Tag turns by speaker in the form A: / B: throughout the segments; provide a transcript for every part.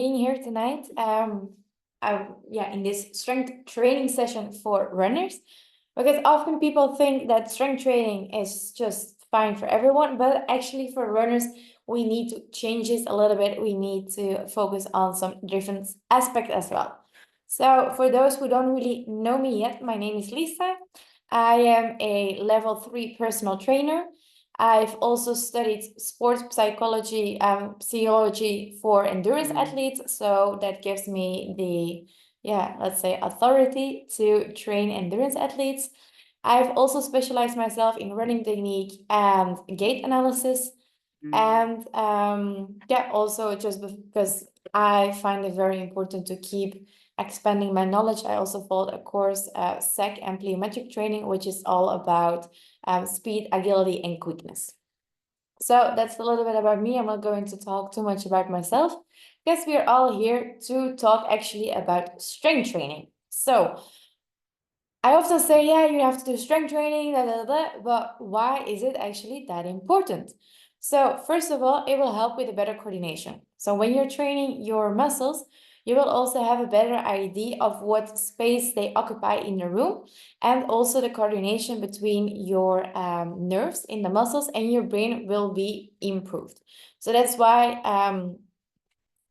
A: being here tonight. In this strength training session for runners, because often people think that strength training is just fine for everyone, but actually for runners, we need to change this a little bit. We need to focus on some different aspects as well. So for those who don't really know me yet, my name is Lisa. I am a level 3 personal trainer. I've also studied sports psychology and physiology for endurance athletes. So that gives me the, let's say, authority to train endurance athletes. I've also specialized myself in running technique and gait analysis. And also just because I find it very important to keep expanding my knowledge, I also followed a course, SEC and plyometric training, which is all about speed, agility, and quickness. So that's a little bit about me. I'm not going to talk too much about myself because we are all here to talk actually about strength training. So I often say, yeah, you have to do strength training, but why is it actually that important? So first of all, it will help with a better coordination. So when you're training your muscles, you will also have a better idea of what space they occupy in the room, and also the coordination between your nerves in the muscles and your brain will be improved. So that's why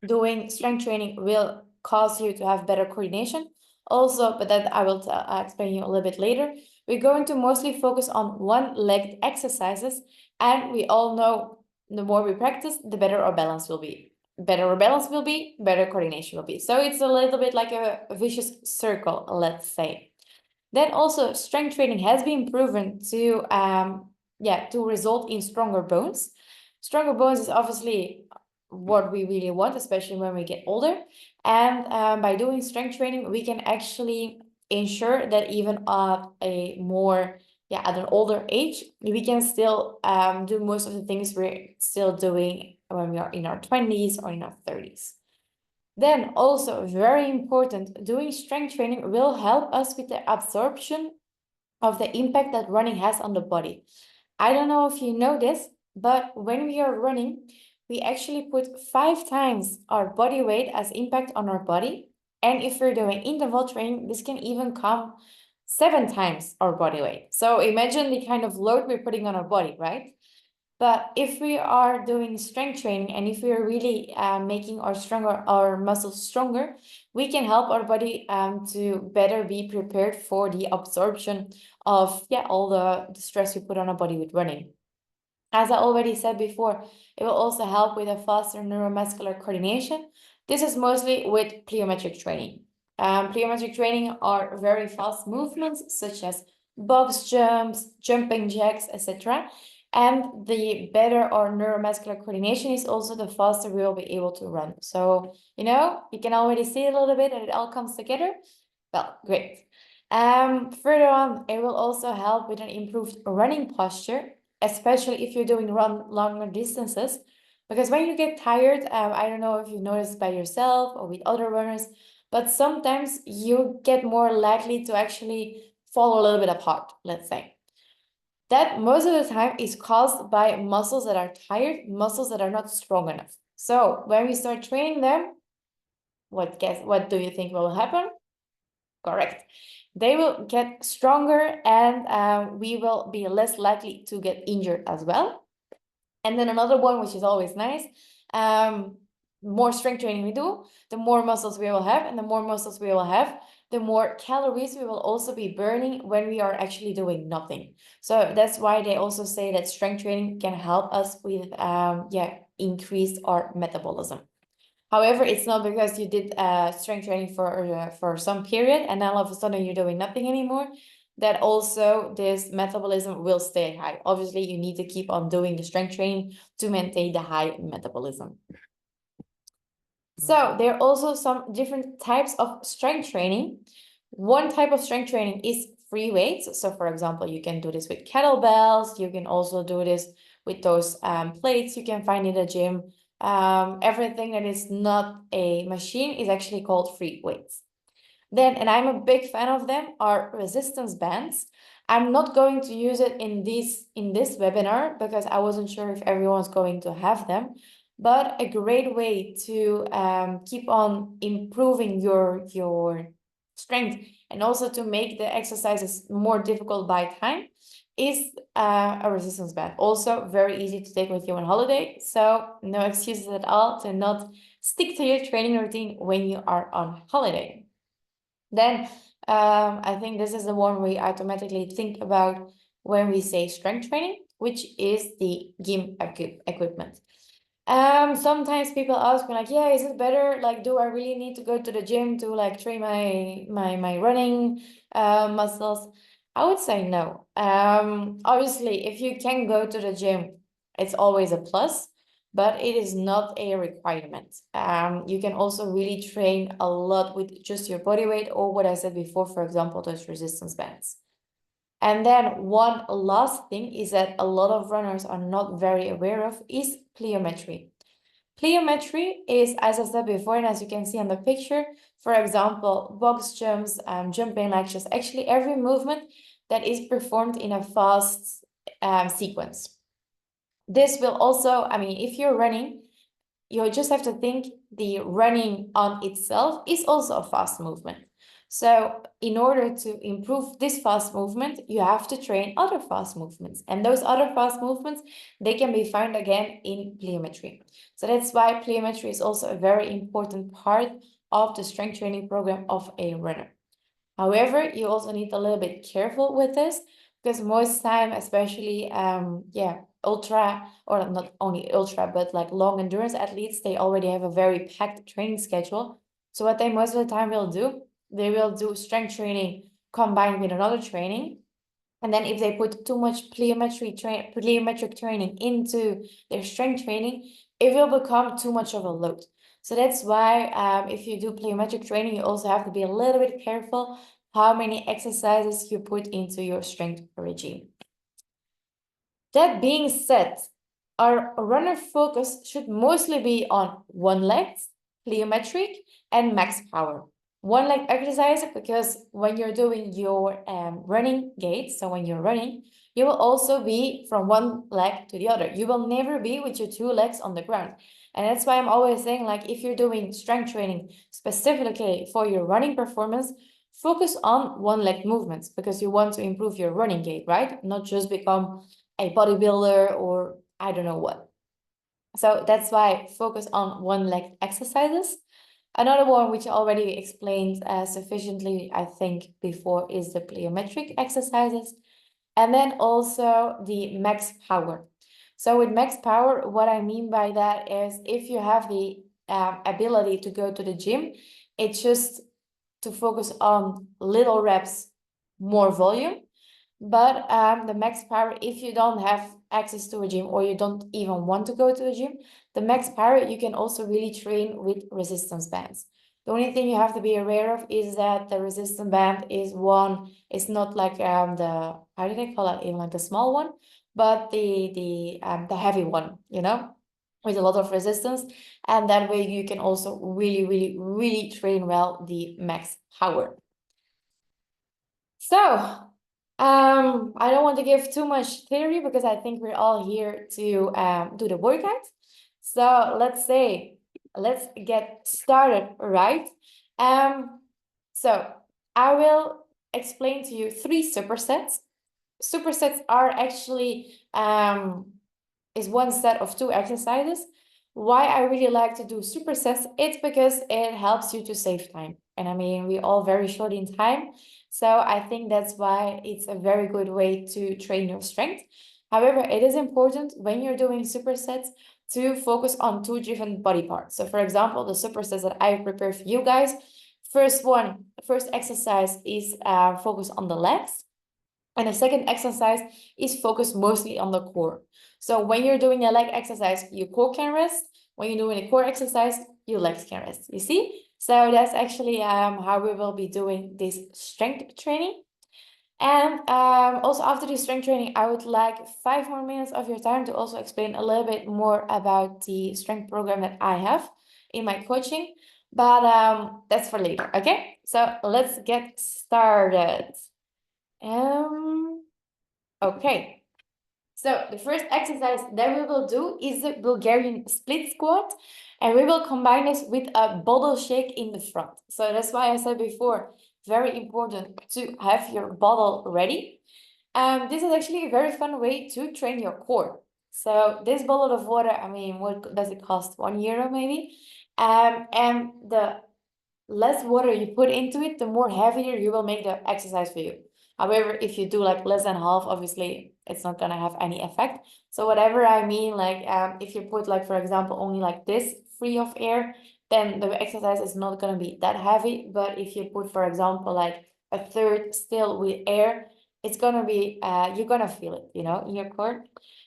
A: doing strength training will cause you to have better coordination. Also, but that I will explain you a little bit later. We're going to mostly focus on one-legged exercises, and we all know the more we practice, the better our balance will be. Better our balance will be, better coordination will be. So it's a little bit like a vicious circle, let's say. Then also strength training has been proven to result in stronger bones. Stronger bones is obviously what we really want, especially when we get older. And by doing strength training, we can actually ensure that even at at an older age, we can still do most of the things we're still doing when we are in our 20s or in our 30s. Then also very important, doing strength training will help us with the absorption of the impact that running has on the body. I don't know if you know this, but when we are running, we actually put 5 times our body weight as impact on our body. And if we're doing interval training, this can even come 7 times our body weight. So imagine the kind of load we're putting on our body, right? But if we are doing strength training and if we are really making our muscles stronger, we can help our body to better be prepared for the absorption of all the stress we put on our body with running. As I already said before, it will also help with a faster neuromuscular coordination. This is mostly with plyometric training. Plyometric training are very fast movements such as box jumps, jumping jacks, etc. And the better our neuromuscular coordination is, also the faster we will be able to run. So, you can already see a little bit that it all comes together. Well, great. Further on, it will also help with an improved running posture, especially if you're doing longer distances. Because when you get tired, I don't know if you noticed by yourself or with other runners, but sometimes you get more likely to actually fall a little bit apart, let's say. That most of the time is caused by muscles that are tired, muscles that are not strong enough. So when we start training them, what do you think will happen? Correct. They will get stronger and we will be less likely to get injured as well. And then another one, which is always nice, more strength training we do, the more muscles we will have, and the more muscles we will have, the more calories we will also be burning when we are actually doing nothing. So that's why they also say that strength training can help us with increase our metabolism. However, it's not because you did strength training for some period and then all of a sudden you're doing nothing anymore, that also this metabolism will stay high. Obviously, you need to keep on doing the strength training to maintain the high metabolism. So there are also some different types of strength training. One type of strength training is free weights. So for example, you can do this with kettlebells. You can also do this with those plates you can find in the gym. Everything that is not a machine is actually called free weights. Then, and I'm a big fan of them, are resistance bands. I'm not going to use it in this webinar because I wasn't sure if everyone's going to have them. but a great way to keep on improving your strength and also to make the exercises more difficult by time is a resistance band. Also very easy to take with you on holiday, so no excuses at all to not stick to your training routine when you are on holiday. Then I think this is the one we automatically think about when we say strength training, which is the gym equipment. Sometimes people ask me like, yeah, is it better? Like, do I really need to go to the gym to like train my running muscles? I would say no. Obviously, if you can go to the gym, it's always a plus, but it is not a requirement. You can also really train a lot with just your body weight or what I said before, for example, those resistance bands. And then one last thing is that a lot of runners are not very aware of is plyometry. Plyometry is, as I said before, and as you can see on the picture, for example, box jumps, jumping latches, actually every movement that is performed in a fast sequence. This will also, I mean, if you're running, you just have to think the running on itself is also a fast movement. So in order to improve this fast movement, you have to train other fast movements. And those other fast movements, they can be found again in plyometry. So that's why plyometry is also a very important part of the strength training program of a runner. However, you also need a little bit careful with this because most time, especially ultra, or not only ultra, but like long endurance athletes, they already have a very packed training schedule. So what they most of the time will do, they will do strength training combined with another training. And then if they put too much plyometric training into their strength training, it will become too much of a load. So that's why if you do plyometric training, you also have to be a little bit careful how many exercises you put into your strength regime. That being said, our runner focus should mostly be on one leg, plyometric, and max power. One leg exercise, because when you're doing your running gait, so when you're running, you will also be from one leg to the other. You will never be with your two legs on the ground. And that's why I'm always saying, like, if you're doing strength training specifically for your running performance, focus on one leg movements because you want to improve your running gait, right? Not just become a bodybuilder or I don't know what. So that's why focus on one leg exercises. Another one which I already explained sufficiently, I think, before is the plyometric exercises. And then also the max power. So with max power, what I mean by that is if you have the ability to go to the gym, it's just to focus on little reps, more volume. But the max power, if you don't have access to a gym or you don't even want to go to a gym, the max power, you can also really train with resistance bands. The only thing you have to be aware of is that the resistance band is one, it's not like the, how do they call it, even like the small one, but the heavy one, you know, with a lot of resistance. And that way you can also really train well the max power. So I don't want to give too much theory because I think we're all here to do the workout. So let's get started, right? So I will explain to you 3 supersets. Supersets are actually is one set of 2 exercises. Why I really like to do supersets, it's because it helps you to save time. And I mean, we're all very short in time. So I think that's why it's a very good way to train your strength. However, it is important when you're doing supersets to focus on 2 different body parts. So for example, the supersets that I prepared for you guys, first exercise is focus on the legs. And the second exercise is focused mostly on the core. So when you're doing a leg exercise, your core can rest. When you're doing a core exercise, your legs can rest. You see? So that's actually how we will be doing this strength training. And also after the strength training, I would like 5 more minutes of your time to also explain a little bit more about the strength program that I have in my coaching. But that's for later, okay? So let's get started. Okay, So the first exercise that we will do is the Bulgarian split squat, and we will combine this with a bottle shake in the front. So that's why I said before, very important to have your bottle ready. This is actually a very fun way to train your core. So this bottle of water, I mean, what does it cost? €1 maybe? And the less water you put into it, the more heavier you will make the exercise for you. However, if you do like less than half, obviously it's not gonna have any effect. So whatever I mean, like if you put like, for example, only like this free of air, then the exercise is not gonna be that heavy. But if you put, for example, like a third still with air, it's gonna be, you're gonna feel it, you know, in your core.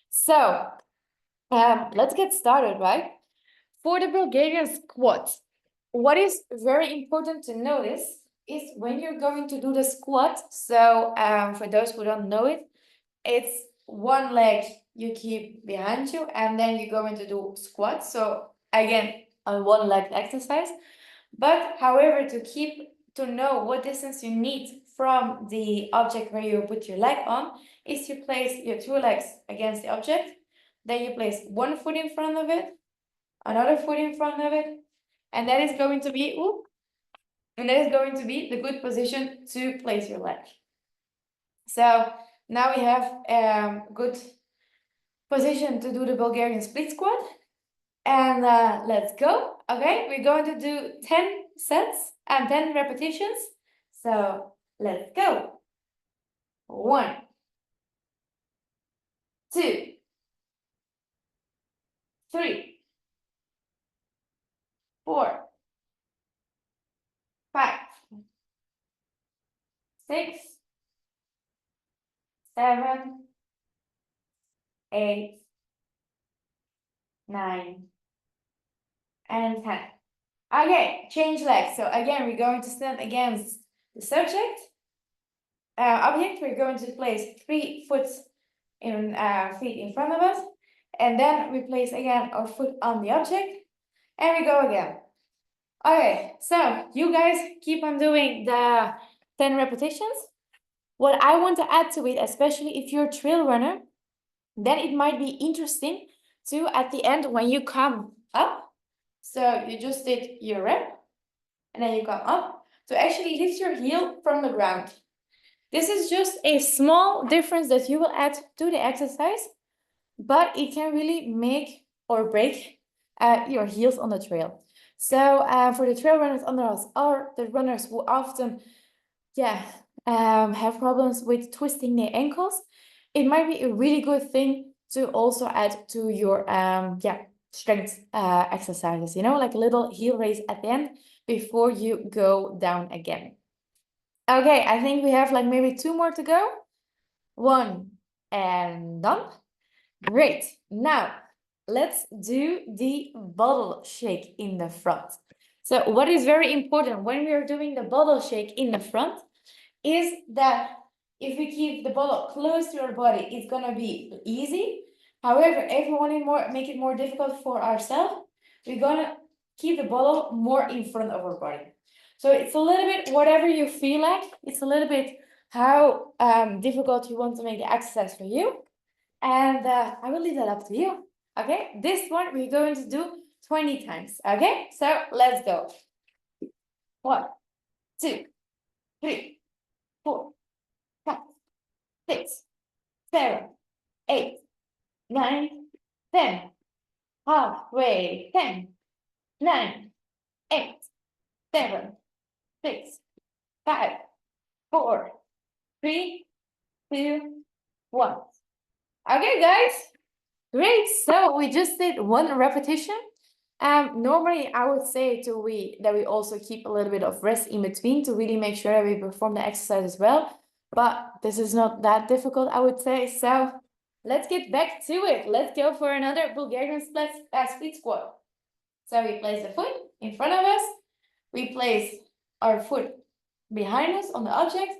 A: So let's get started, right? For the Bulgarian squat, what is very important to notice is when you're going to do the squat. So for those who don't know it, it's one leg you keep behind you and then you're going to do squat. So again, a one leg exercise. But however, to know what distance you need from the object where you put your leg on is you place your two legs against the object. Then you place one foot in front of it, another foot in front of it, and that is going to be, the good position to place your leg. So now we have good position to do the Bulgarian split squat. And let's go. Okay, we're going to do 10 sets and 10 repetitions. So let's go. 1, 2, 3, 4, 5, 6, 7, 8, 9, and 10. Okay, change legs. So again, we're going to stand against the subject. Object, we're going to place 3 foot feet in front of us. And then we place again our foot on the object. And we go again. Okay, so you guys keep on doing the 10 repetitions. What I want to add to it, especially if you're a trail runner, then it might be interesting to, at the end, when you come up, so you just did your rep, and then you come up, to actually lift your heel from the ground. This is just a small difference that you will add to the exercise, but it can really make or break your heels on the trail. So for the trail runners under us, or the runners who often have problems with twisting their ankles, it might be a really good thing to also add to your strength exercises, you know, like a little heel raise at the end before you go down again. Okay, I think we have like maybe 2 more to go. 1 and done. Great. Now let's do the bottle shake in the front. So what is very important when we are doing the bottle shake in the front is that if we keep the bottle close to our body, it's gonna be easy. However, if we want to make it more difficult for ourselves, we're gonna keep the bottle more in front of our body. So it's a little bit whatever you feel like. It's a little bit how difficult you want to make the exercise for you. And I will leave that up to you. Okay, this one we're going to do 20 times. Okay, so let's go. 1, 2, 3, 4, 5, 6, 7, 8, 9, 10. Halfway. 10, 9, 8, 7, 6, 5, 4, 3, 2, 1. Okay, guys. Great. So we just did 1 repetition. Normally I would say that we also keep a little bit of rest in between to really make sure that we perform the exercise as well. But this is not that difficult, I would say. So let's get back to it. Let's go for another Bulgarian split squat. So we place the foot in front of us. We place our foot behind us on the object.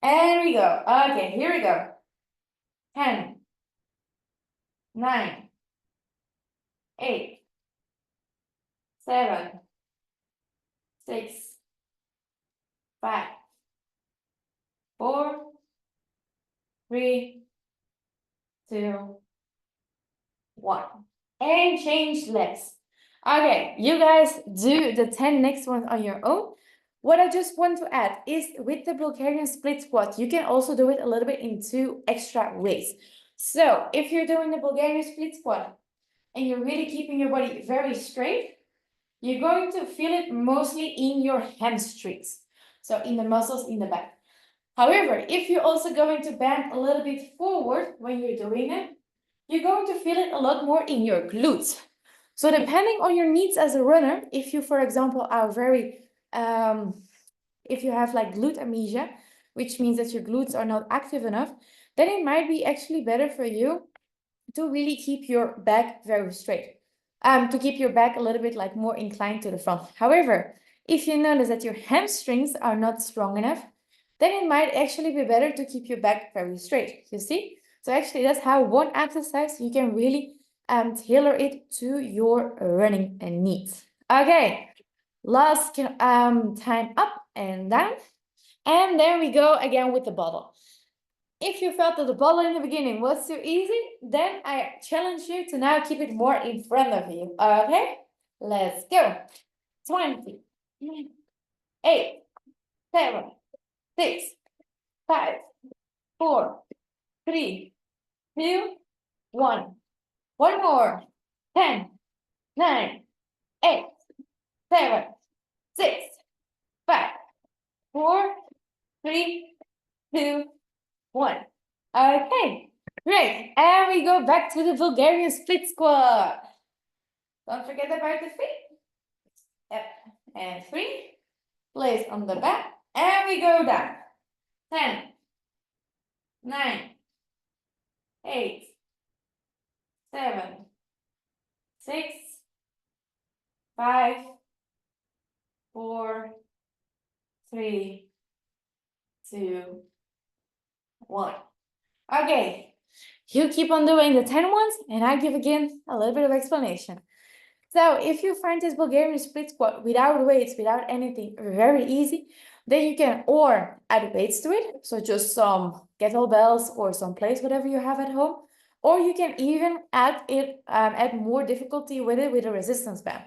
A: And we go. Okay, here we go. 10, 9, 8, 7, 6, 5, 4, 3, 2, 1. And change legs. Okay, you guys do the 10 next ones on your own. What I just want to add is with the Bulgarian split squat, you can also do it a little bit in 2 extra ways. So if you're doing the Bulgarian split squat and you're really keeping your body very straight, you're going to feel it mostly in your hamstrings, so in the muscles in the back. However, if you're also going to bend a little bit forward when you're doing it, you're going to feel it a lot more in your glutes. So depending on your needs as a runner, if you, for example, are very, if you have like glute amnesia, which means that your glutes are not active enough, then it might be actually better for you to really keep your back very straight. To keep your back a little bit like more inclined to the front. However, if you notice that your hamstrings are not strong enough, then it might actually be better to keep your back very straight, you see? So actually that's how one exercise you can really tailor it to your running needs. Okay, last time up and down. And then we go again with the bottle. If you felt that the bottle in the beginning was too easy, then I challenge you to now keep it more in front of you. Okay, let's go. 20, 8, 7, 6, 5, 4, 3, 2, 1. One more. 10, 9, 8, 7, 6, 5, 4, 3, 2, 1. Okay, great. And we go back to the Bulgarian split squat. Don't forget about the feet. Yep. And 3. Place on the back. And we go down. 10, 9, 8, 7, 6, 5, 4, 3, 2, 1. Okay, you keep on doing the 10 ones, and I give again a little bit of explanation. So if you find this Bulgarian split squat without weights, without anything, very easy, then you can or add weights to it, so just some kettlebells or some plates, whatever you have at home, or you can even add more difficulty with it with a resistance band.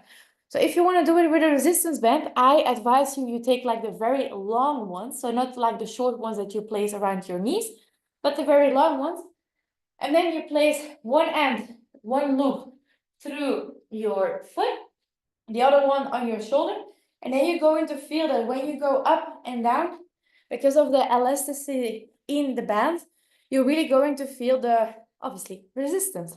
A: So if you want to do it with a resistance band, I advise you take like the very long ones, so not like the short ones that you place around your knees, but the very long ones. And then you place one end, one loop through your foot, the other one on your shoulder. And then you're going to feel that when you go up and down, because of the elasticity in the band, you're really going to feel the, obviously, resistance.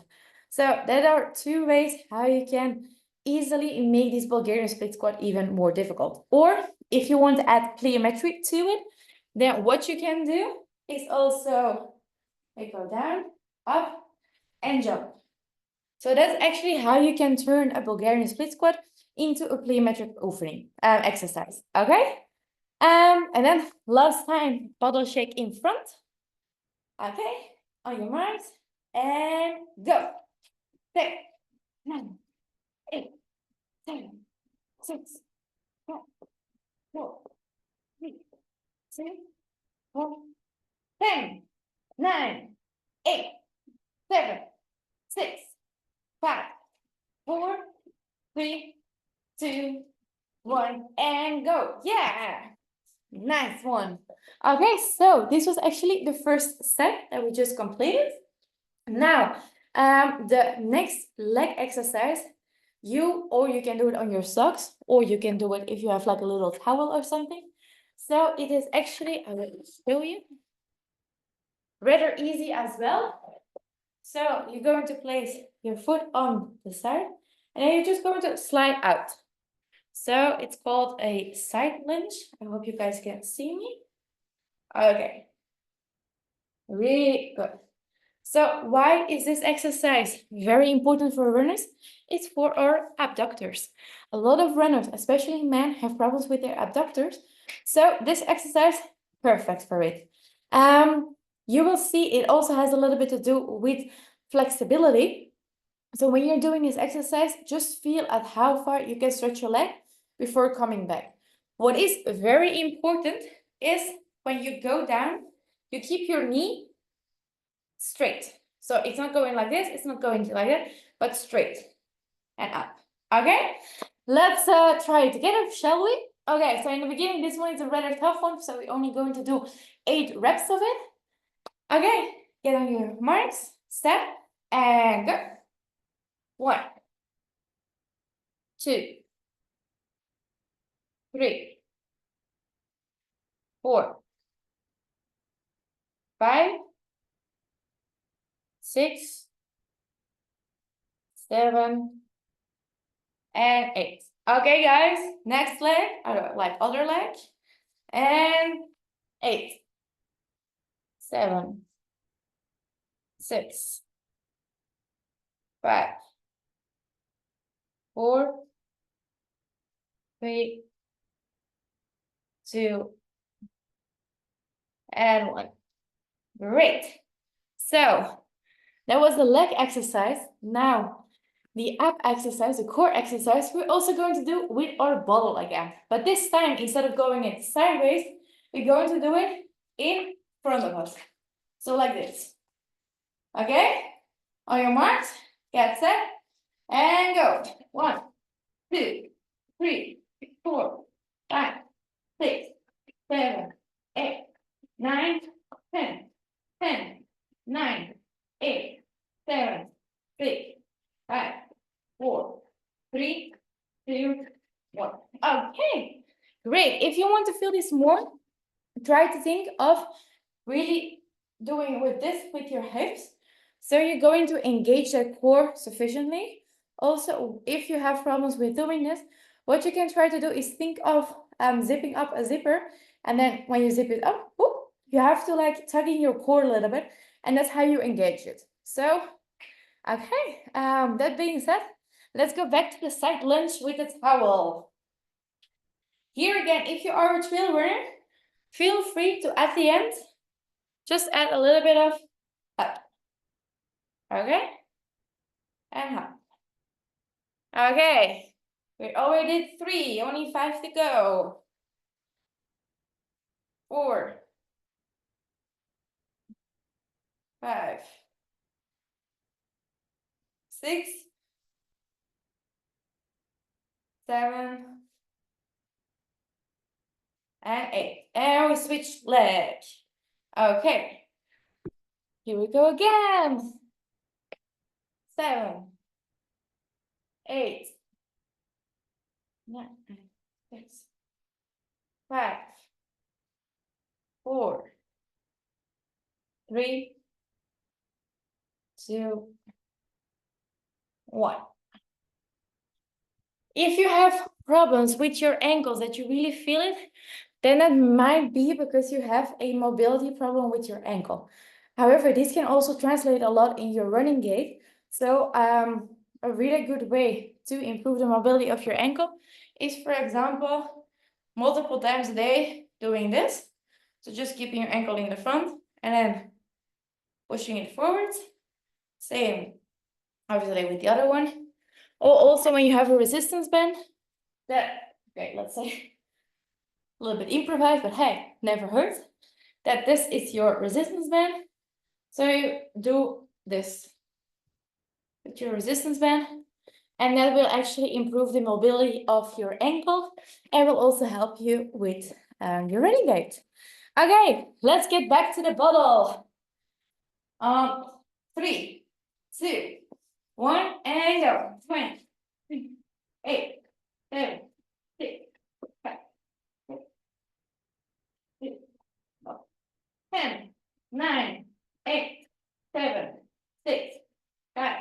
A: So there are 2 ways how you can easily make this Bulgarian split squat even more difficult. Or if you want to add plyometry to it, then what you can do is also go down, up, and jump. So that's actually how you can turn a Bulgarian split squat into a plyometric opening exercise. Okay? And then last time, bottle shake in front. Okay, on your marks, and go. 10, 9, 8, 7, 6, 5, 4, 3, 2, 1, 10, 9, 8, 7, 6, 5, 4, 3, 2, 1, and go. Yeah, nice one. Okay, so this was actually the first set that we just completed. Now, the next leg exercise, you can do it on your socks, or you can do it if you have like a little towel or something. So it is actually, I will show you, rather easy as well. So you're going to place your foot on the side, and then you're just going to slide out. So it's called a side lunge. I hope you guys can see me. Okay. Really good. So why is this exercise very important for runners? It's for our abductors. A lot of runners, especially men, have problems with their abductors. So this exercise, perfect for it. You will see it also has a little bit to do with flexibility. So when you're doing this exercise, just feel at how far you can stretch your leg before coming back. What is very important is when you go down, you keep your knee straight. So it's not going like this, it's not going like that, but straight and up. Okay, let's try it together, shall we? Okay, so in the beginning, this one is a rather tough one, so we're only going to do 8 reps of it. Okay, get on your marks, step, and go. 1, 2, 3, 4, 5, 6, 7, and 8. Okay, guys, next leg, like other leg, and 8, 7, 6, 5, 4, 3, 2, and 1. Great. So that was the leg exercise. Now the ab exercise, the core exercise, we're also going to do with our bottle again. But this time, instead of going it sideways, we're going to do it in front of us. So like this. Okay? On your marks, get set, and go. 1, 2, 3, 4, 5, 6, 7, 8, 9, 10, 10, 9, 8, 7, 6, 5, 4, 3, 2, 1. Okay, great. If you want to feel this more, try to think of really doing with this with your hips. So you're going to engage that core sufficiently. Also, if you have problems with doing this, what you can try to do is think of zipping up a zipper, and then when you zip it up, whoop, you have to like tug in your core a little bit, and that's how you engage it. So, okay, that being said, let's go back to the side lunge with the towel. Here again, if you are a trail runner, feel free to, at the end, just add a little bit of up. Okay? And up. Okay. We already did 3, only 5 to go. 4, 5, 6, 7, and 8. And we switch leg. Okay. Here we go again. 7, 8, 9, 6, 5, 4, 3, 2, 1. If you have problems with your ankles that you really feel it, then that might be because you have a mobility problem with your ankle. However, this can also translate a lot in your running gait. So a really good way to improve the mobility of your ankle is, for example, multiple times a day doing this. So just keeping your ankle in the front and then pushing it forward. Same, obviously, with the other one. Or also when you have a resistance band, that, okay, let's say a little bit improvised, but hey, never hurts. That this is your resistance band. So you do this with your resistance band, and that will actually improve the mobility of your ankle and will also help you with your running gait. Okay, let's get back to the bottle. 3, 2, 1, and go. 20, 8, 7, 6, 5, 6, 10, 9, 8, 7, 6, 5,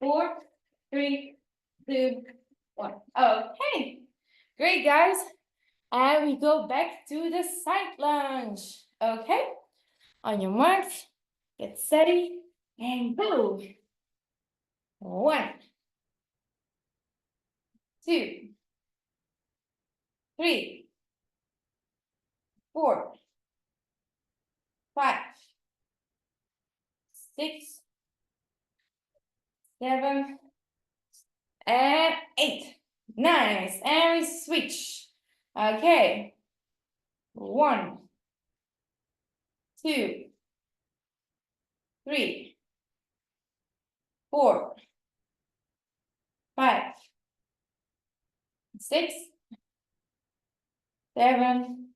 A: 4, 3, 2, 1. Okay, great, guys. And we go back to the side lunge. Okay, on your marks, get steady, and go. 1, 2, 3, 4, 5, 6, 7, and 8. Nice. And we switch. Okay. 1, 2, 3, 4, 5, 6, 7,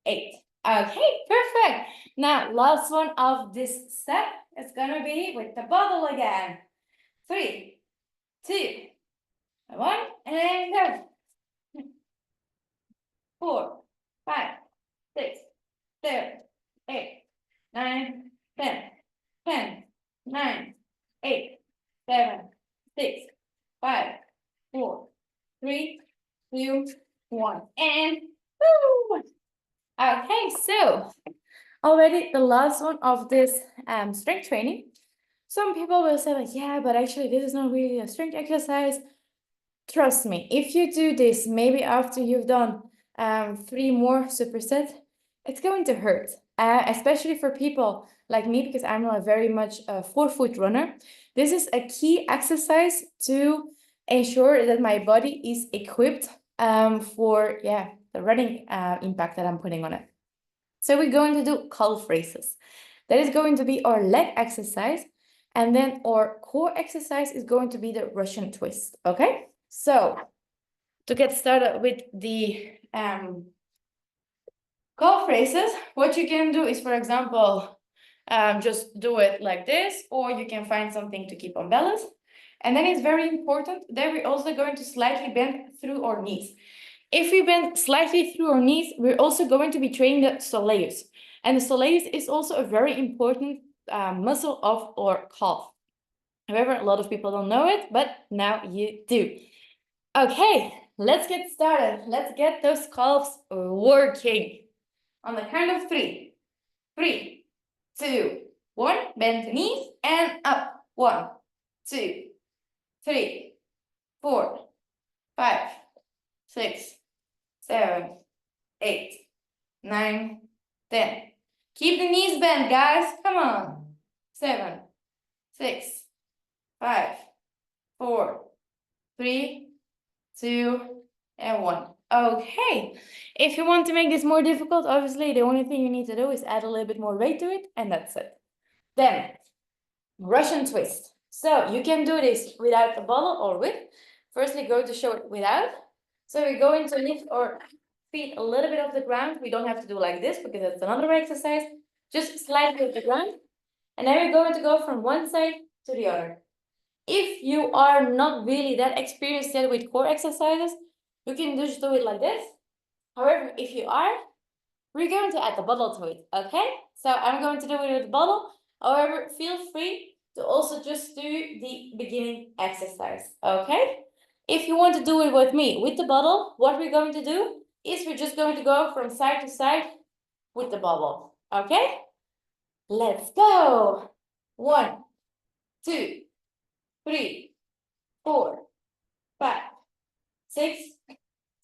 A: 8. Okay, perfect. Now, last one of this set is gonna be with the bottle again. 3, 2, 1, and go. 4, 5, 6, 7, 8, 9, 10, 10, 9, 8, 7, 6, 5, 4, 3, 2, 1, and woo! Okay, so already the last one of this strength training. Some people will say like, yeah, but actually this is not really a strength exercise. Trust me, if you do this, maybe after you've done 3 more supersets, it's going to hurt, especially for people like me, because I'm not very much a forefoot runner. This is a key exercise to ensure that my body is equipped for the running impact that I'm putting on it. So we're going to do calf raises. That is going to be our leg exercise. And then our core exercise is going to be the Russian twist, okay? So to get started with the calf raises, what you can do is, for example, just do it like this, or you can find something to keep on balance. And then it's very important that we're also going to slightly bend through our knees. If we bend slightly through our knees, we're also going to be training the soleus. And the soleus is also a very important muscle of our calf. However, a lot of people don't know it, but now you do. Okay, let's get started. Let's get those calves working. On the count of 3. 3, 2, 1. Bend the knees and up. 1, 2, 3, 4, 5, 6, 7, 8, 9, 10. Keep the knees bent, guys. Come on. 7, 6, 5, 4, 3, 2, and 1. Okay. If you want to make this more difficult, obviously the only thing you need to do is add a little bit more weight to it, and that's it. Then, Russian twist. So you can do this without a bottle or with. Firstly, go to show it without. So we're going to lift our feet a little bit off the ground. We don't have to do like this because that's another exercise. Just slightly off the ground. And then we're going to go from one side to the other. If you are not really that experienced yet with core exercises, you can just do it like this. However, if you are, we're going to add the bottle to it, okay? So I'm going to do it with the bottle. However, feel free to also just do the beginning exercise, okay? If you want to do it with me, with the bottle, what we're going to do is we're just going to go from side to side with the bubble, okay? Let's go. 1, 2, 3, 4, 5, 6,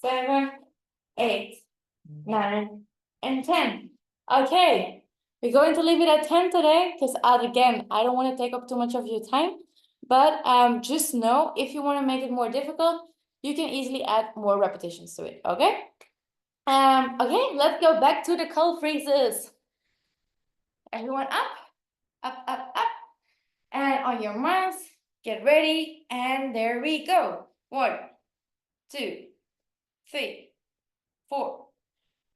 A: 7, 8, 9, and 10. Okay, we're going to leave it at 10 today because again, I don't want to take up too much of your time. But just know if you want to make it more difficult, you can easily add more repetitions to it. Okay. Okay, let's go back to the calf raises. Everyone up, up, up, up. And on your marks, get ready. And there we go. 1, 2, 3, 4,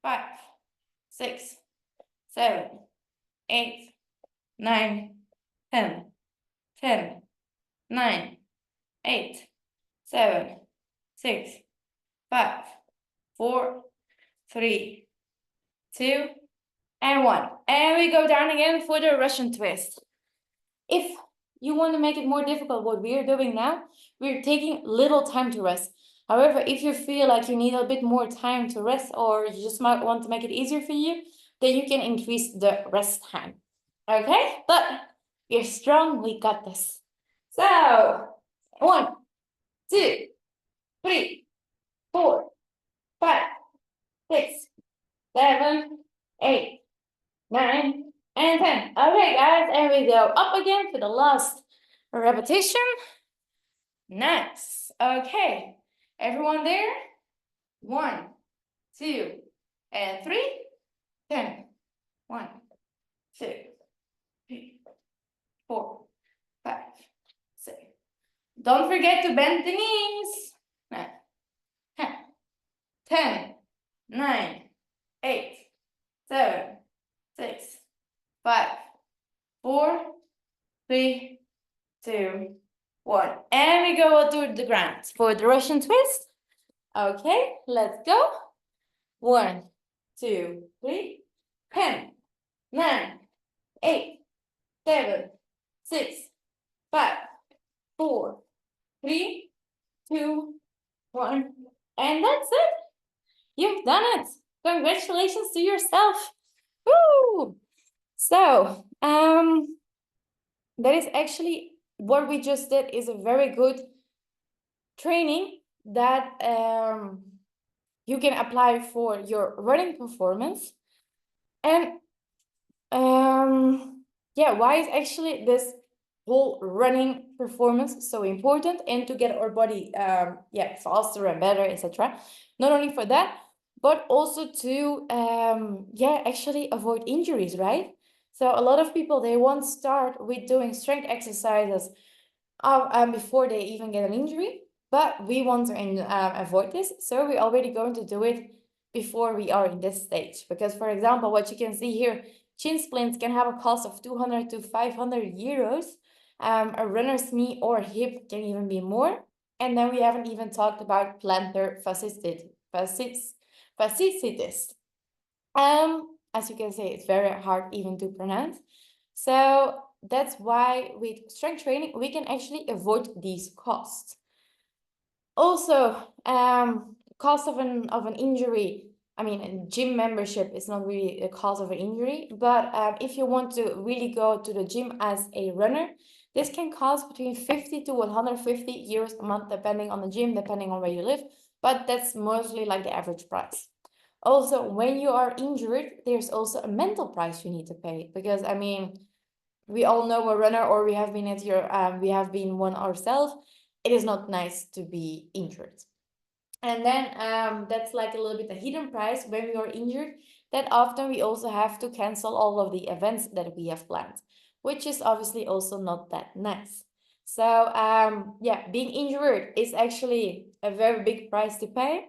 A: 5, 6, 7, 8, 9, 10, 10, 9, 8, 7, 6, 5, 4, 3, 2, and 1. And we go down again for the Russian twist. If you want to make it more difficult, what we're doing now, we're taking little time to rest. However, if you feel like you need a bit more time to rest, or you just might want to make it easier for you, then you can increase the rest time. Okay, but you're strong, we got this. So 1, 2, 3, 4, 5, 6, 7, 8, 9, and 10. Okay, guys, and we go up again for the last repetition. Nice. Okay, everyone there? 1, 2, and 3. 10. 1, 2, 3, 4, 5, Don't forget to bend the knees. 10, 9, 8, 7, 6, 5, 4, 3, 2, 1. And we go to the ground for the Russian twist. Okay, let's go. 1, 2, 3, 10, 9, 8, 7, 6, 5, 4, 3, 2, 1. And that's it. You've done it. Congratulations to yourself. Woo! So, that is actually what we just did is a very good training that you can apply for your running performance. And yeah, why is actually this whole running performance so important, and to get our body yeah, faster and better, etc. Not only for that, but also to yeah, actually avoid injuries, right? So a lot of people, they won't start with doing strength exercises before they even get an injury, but we want to avoid this, so we're already going to do it before we are in this stage. Because, for example, what you can see here, chin splints can have a cost of 200 to 500 euros. A runner's knee or hip can even be more. And then we haven't even talked about plantar fasciitis. As you can see, it's very hard even to pronounce. So that's why with strength training, we can actually avoid these costs. Also, cost of an injury. I mean, a gym membership is not really a cause of an injury, but if you want to really go to the gym as a runner, this can cost between 50 to 150 euros a month, depending on the gym, depending on where you live, but that's mostly like the average price. Also, when you are injured, there's also a mental price you need to pay, because I mean, we all know a runner, or we have been one ourselves. It is not nice to be injured. And then that's like a little bit a hidden price when we are injured, that often we also have to cancel all of the events that we have planned, which is obviously also not that nice. So yeah, being injured is actually a very big price to pay.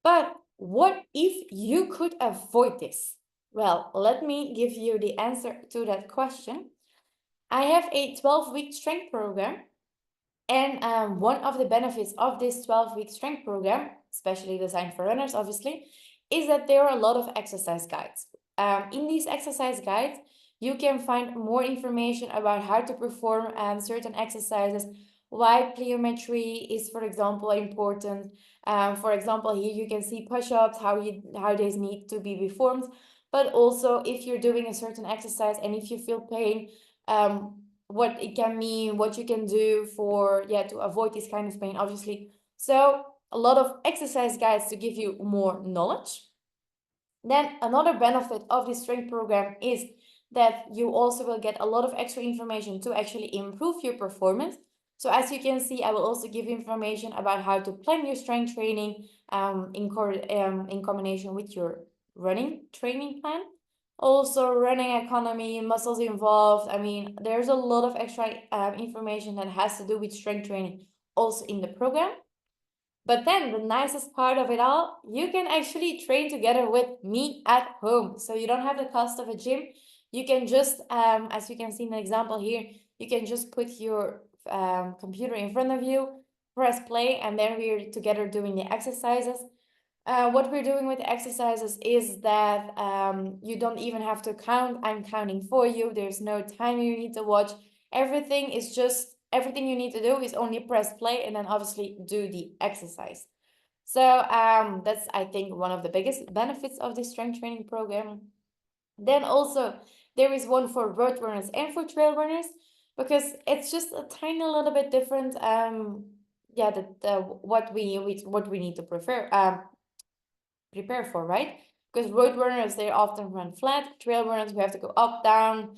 A: But what if you could avoid this? Well, let me give you the answer to that question. I have a 12-week strength program, and one of the benefits of this 12-week strength program, especially designed for runners, obviously, is that there are a lot of exercise guides. In these exercise guides, you can find more information about how to perform certain exercises, why plyometry is, for example, important. For example, here you can see push-ups, how they need to be performed, but also if you're doing a certain exercise and if you feel pain, what it can mean, what you can do for, yeah, to avoid this kind of pain, obviously. So a lot of exercise guides to give you more knowledge. Then another benefit of this strength program is that you also will get a lot of extra information to actually improve your performance. So as you can see, I will also give you information about how to plan your strength training in combination with your running training plan. Also, running economy, muscles involved. I mean, there's a lot of extra information that has to do with strength training also in the program. But then the nicest part of it all, you can actually train together with me at home. So you don't have the cost of a gym. You can just, as you can see in the example here, you can just put your computer in front of you, press play, and then we're together doing the exercises. What we're doing with the exercises is that you don't even have to count. I'm counting for you. There's no time you need to watch. Everything you need to do is only press play and then obviously do the exercise. So that's, I think, one of the biggest benefits of this strength training program. Then also there is one for road runners and for trail runners, because it's just a tiny little bit different. Yeah, what we need to prepare for, right? Because road runners, they often run flat. Trail runners, we have to go up, down,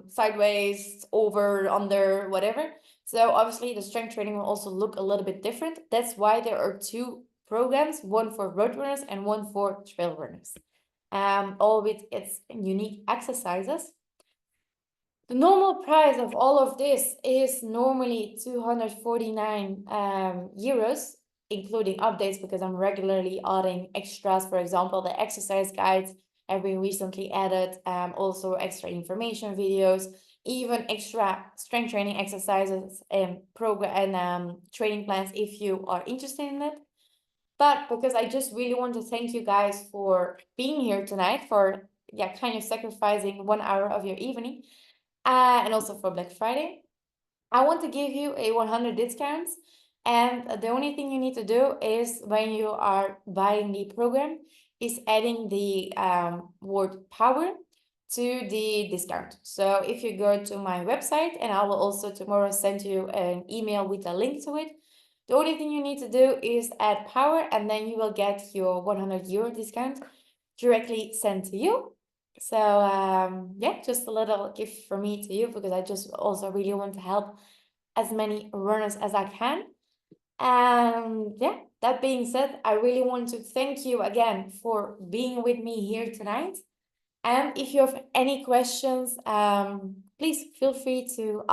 A: sideways, over, under, whatever. So obviously the strength training will also look a little bit different. That's why there are two programs, one for road runners and one for trail runners. All with its unique exercises. The normal price of all of this is normally 249 euros, including updates, because I'm regularly adding extras. For example, the exercise guides have been recently added, also extra information videos, even extra strength training exercises and program and training plans if you are interested in it. But because I just really want to thank you guys for being here tonight, for kind of sacrificing 1 hour of your evening, and also for Black Friday, I want to give you a 100 discounts. And the only thing you need to do is when you are buying the program is adding the word power to the discount. So if you go to my website, and I will also tomorrow send you an email with a link to it, the only thing you need to do is add power, and then you will get your 100 euro discount directly sent to you. So yeah, just a little gift from me to you, because I just also really want to help as many runners as I can. And yeah, that being said, I really want to thank you again for being with me here tonight. And if you have any questions, please feel free to ask.